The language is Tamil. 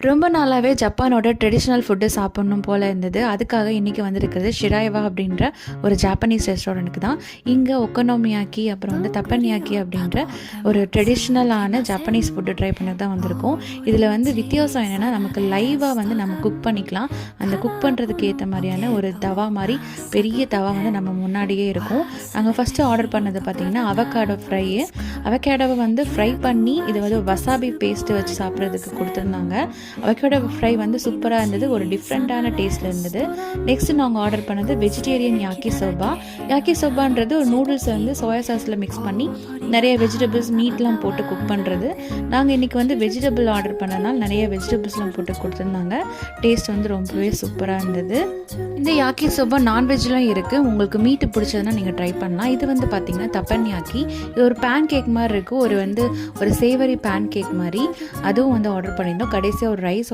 ரொம்ப நாளாகவே ஜப்பானோட ட்ரெடிஷ்னல் ஃபுட்டு சாப்பிட்ணும் போல் இருந்தது. அதுக்காக இன்றைக்கி வந்திருக்கிறது ஷிராய்வா அப்படின்ற ஒரு ஜாப்பனீஸ் ரெஸ்டாரண்ட்டுக்கு தான். இங்கே ஒக்கனோமியாக்கி அப்புறம் வந்து தப்பன்யாக்கி அப்படின்ற ஒரு ட்ரெடிஷ்னலான ஜாப்பனீஸ் ஃபுட்டு ட்ரை பண்ண தான் வந்திருக்கோம். இதில் வந்து வித்தியாசம் என்னென்னா, நமக்கு லைவாக வந்து நம்ம குக் பண்ணிக்கலாம். அந்த குக் பண்ணுறதுக்கு ஏற்ற மாதிரியான ஒரு தவா மாதிரி பெரிய தவா வந்து நம்ம முன்னாடியே இருக்கும். நாங்கள் ஃபஸ்ட்டு ஆர்டர் பண்ணது பார்த்திங்கன்னா அவகாடோ ஃப்ரை. அவகாடோவை வந்து ஃப்ரை பண்ணி இது வந்து வசாபி பேஸ்ட்டு வச்சு சாப்பிட்றதுக்கு கொடுத்துருந்தாங்க. அவகேடோ ஃப்ரை வந்து சூப்பராக இருந்தது, ஒரு டிஃப்ரெண்ட்டான டேஸ்ட்டில் இருந்தது. நெக்ஸ்ட்டு நாங்கள் ஆர்டர் பண்ணது வெஜிடேரியன் யாக்கி சோபா. யாக்கி சோபான்றது ஒரு நூடுல்ஸை வந்து சோயா சாஸில் மிக்ஸ் பண்ணி நிறைய வெஜிடபிள்ஸ் மீட்லாம் போட்டு குக் பண்ணுறது. நாங்கள் இன்றைக்கி வந்து வெஜிடபிள் ஆர்டர் பண்ணனால நிறைய வெஜிடபிள்ஸ்லாம் போட்டு கொடுத்துருந்தாங்க. டேஸ்ட் வந்து ரொம்பவே சூப்பராக இருந்தது. இந்த யாக்கி சோபா நான்வெஜ்லாம் இருக்குது, உங்களுக்கு மீட்டு பிடிச்சதுன்னா நீங்கள் ட்ரை பண்ணலாம். இது வந்து பார்த்திங்கன்னா தப்பன் யாக்கி. இது ஒரு பேன் கேக் மாதிரி இருக்குது, ஒரு சேவரி பேன் கேக் மாதிரி. அதுவும் வந்து ஆர்டர் பண்ணியிருந்தோம். கடைசியாக ஒரு ரைஸ்